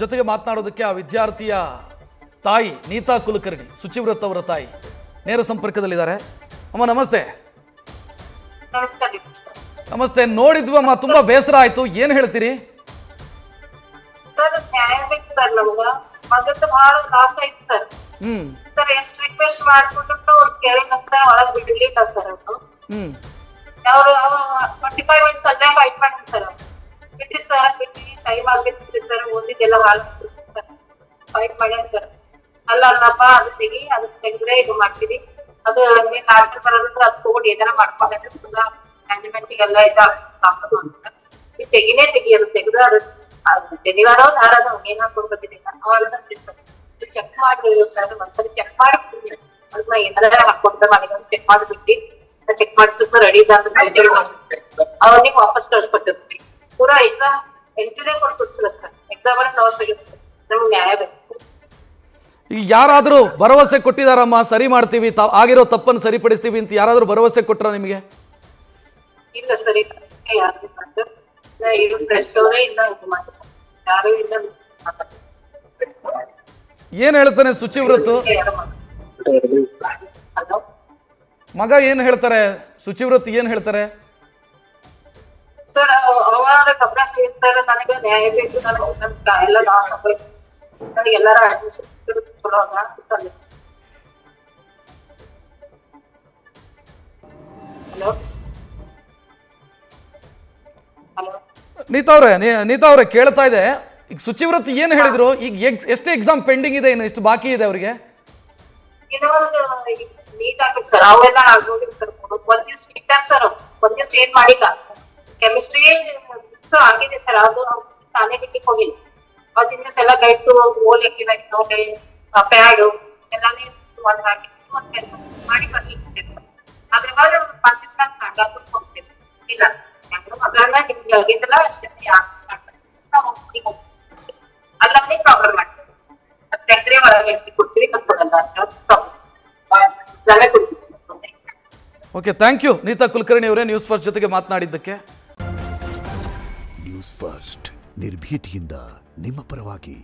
ಜೊತೆಗೆ ಮಾತನಾಡೋದಕ್ಕೆ ಆ ವಿದ್ಯಾರ್ಥಿಯ ತಾಯಿ ನೀತಾ ಕುಲಕರ್ಣಿ ಶುಚಿವ್ರತ್ ಅವರ ತಾಯಿ ನೇರ ಸಂಪರ್ಕದಲ್ಲಿದ್ದಾರೆ. ಅಮ್ಮ ನಮಸ್ತೆ. ನಮಸ್ತೆ. ನೋಡಿದ್ವಮ್ಮ, ತುಂಬಾ ಬೇಸರ ಆಯ್ತು, ಏನ್ ಹೇಳ್ತೀರಿ? ಸರ್ ನ್ಯಾಯ ಬೇಕು ಸರ್, ನಮ್ಗ ಅದಕ್ಕೆ ಬಹಳ ಲಾಸ್ ಆಯ್ತು ಸರ್. ಸರ್ ಎಷ್ಟು ರಿಕ್ವೆಸ್ಟ್ ಮಾಡ್ಬಿಟ್ಟು ಕೇಳಿಲ್ಲ ಸರ್, ಒಳಗ್ ಬಿಡ್ಲಿಲ್ಲ ಸರ್. ಅವರು 25 ಮಿನಿಟ್ಸ್ ಅಲ್ಲೇ ಫೈಟ್ ಮಾಡ್ತಾರೆ ಸರ್. ಬಿಟ್ರಿ ಸರ್, ಬಿಟ್ರಿ ಟೈಮ್ ಆಗ್ಬಿಟ್ರಿ ಸರ್, ಓದಿದ್ದೆಲ್ಲ ಹಾಳು ಸರ್, ಫೈಟ್ ಮಾಡ್ಯಾರ ಸರ್. ಅಲ್ಲ ಅಲ್ಲಪ್ಪ, ಅದು ತೆಗಿ, ಅದು ತೆಗೆದ್ರೆ ಇದು ಮಾಡ್ತೀವಿ, ಅದು ನೀನ್ ಆಚೆ ಬರೋದಂದ್ರೆ ಅದು ತಗೊಂಡು ಏನಾರ ಮಾಡ್ಕೊಂಡ್ರೆ ತುಂಬಾ ಮ್ಯಾನೇಜ್ಮೆಂಟಿಗೆಲ್ಲ ಇದಾಗ್ತದೆ ಅಂತ ತೆಗಿನೇ ತೆಗಿಯೋದು. ತೆಗೆದ್ರೆ ಅದು ತೆಗಿವಾರೋ ದಾರದ ಏನ್ ಹಾಕೊಂಡ್ಬಂದಿದ್ದೀನಿ ಅವೆಲ್ಲ ಚೆಕ್ ಮಾಡಿ ಸರ್, ಒಂದ್ಸರಿ ಚೆಕ್ ಮಾಡಿ ಅದನ್ನ ಏನಾರ ಹಾಕೊಂಡ್ರೆ ಮಾಡಿದ ಚೆಕ್ ಮಾಡಿಬಿಟ್ಟು ಚೆಕ್ ಮಾಡಿಸ್ಲಿಕ್ಕೆ ರೆಡಿ ಅವ್ರಿಗೆ ವಾಪಸ್ ಕಳ್ಸ್ಕೊಟ್ಟಿರ್ತೀವಿ. ಪೂರಾ ಎಕ್ಸಾಮ್ ಎಂಟ್ರಿನೇ ಕೊಟ್ಬಿಡ್ಸಲ್ಲ ಸರ್, ಎಕ್ಸಾಮ್ ಅನ್ನ ಲಾಸ್ ಆಗಿದೆ ಸರ್. ನಮ್ಗೆ ನ್ಯಾಯ ಬೇಕು ಸರ್. ಈಗ ಯಾರಾದ್ರೂ ಭರವಸೆ ಕೊಟ್ಟಿದಾರಮ್ಮ, ಸರಿ ಮಾಡ್ತೀವಿ, ಆಗಿರೋ ತಪ್ಪನ್ನು ಸರಿಪಡಿಸ್ತೀವಿ ಅಂತ ಯಾರಾದ್ರೂ ಭರವಸೆ ಕೊಟ್ರ ನಿಮಗೆ? ಇಲ್ಲ ಸರ್, ಯಾರಿಲ್ಲ ಸರ್. ಇದು ಪ್ರೆಸ್ ಅವರೇ ಇಲ್ಲ, ಇದು ಮಾಡ್ತಾರೆ, ಯಾರು ಇಲ್ಲ. ಏನ್ ಹೇಳ್ತಾನೆ ಶುಚಿವ್ರತ್ ಮಗ? ಏನ್ ಹೇಳ್ತಾರೆ ಶುಚಿವ್ರತ್? ಏನ್ ಹೇಳ್ತಾರೆ ಸರ್? ಅವಾಗ ಕಬ್ರಾಸ್ ಏನ್ ಸರ್, ನನಗೆ ನ್ಯಾಯ ಬೇಕು, ನನಗೆ ಎಲ್ಲ ಲಾಸ್ ಆಗೋಯ್ತು, ನನಗೆ ಎಲ್ಲಾರ ಅಡ್ಮಿಷನ್ ಚಲೋ ಅದ. ಹಲೋ ಹಲೋ ನೀತಾ ಅವ್ರೆ ಕೇಳ್ತಾ ಇದೆ. ಈಗ ಶುಚಿವ್ರತ್ ಏನ್ ಹೇಳಿದ್ರು? ಈಗ ಎಷ್ಟು ಎಕ್ಸಾಮ್ ಪೆಂಡಿಂಗ್ ಇದೆ, ಇನ್ನು ಎಷ್ಟು ಬಾಕಿ ಇದೆ ಅವ್ರಿಗೆ? ಇನ್ನೊಂದು ನೀಟ್ ಆಗ್ಬೇಕು ಸರ್, ಅವೆಲ್ಲ ಆಗೋಗಿಲ್ಲ ಸರ್. ಒಂದ್ ದಿವ್ಸ ಇಟ್ಟಾಗ ಸರ್, ಒಂದ್ ದಿವ್ಸ ಏನ್ ಮಾಡಿಲ್ಲ. ಕೆಮಿಸ್ಟ್ರಿ ಆಗಿದೆ ಸರ್, ಅದು ತಾನೇ ಬಿಟ್ಟಿಗೆ ಹೋಗಿಲ್ಲ. ಅವತ್ತಿನ ದಿವಸ ಎಲ್ಲ ಗೈಡ್ ಓಲಿಕ್ಕೆ ನೋಟೆ ಪ್ಯಾಡು ಎಲ್ಲಾನೇ ಒಂದ್ ಹಾಕಿ ಮಾಡಿ ಬರ್ಲಿಕ್ಕೆ ಅದ್ರ ಮೇಲೆ ಒಂದ್ ದಿವ್ಸ ಹಾಕಿ ಹೋಗ್ತೇವೆ ಇಲ್ಲ ಮಗಳನ್ನ ನಿಮ್ಗೆ ಆಗಿದ್ದಲ್ಲ ಅಷ್ಟೇ ಅಲ್ಲೇ ಪ್ರಾಬ್ಲಮ್ ಮಾಡ್ತೀವಿ. ತೆಗ್ರೆ ಒಳಗೆ ಕೊಡ್ತೀವಿ, ಕಲ್ಕೊಡಲ್ಲ ಜನ ಕೊಡ್ತೀವಿ. Okay, thank you Neeta Kulkarni ಅವರೇ ನ್ಯೂಸ್ ಫಸ್ಟ್ ಜೊತೆಗೆ ಮಾತನಾಡಿದ್ದಕ್ಕೆ. ನ್ಯೂಸ್ ಫಸ್ಟ್ ನಿರ್ಭೀತಿಯಿಂದ ನಿಮ್ಮ ಪರವಾಗಿ.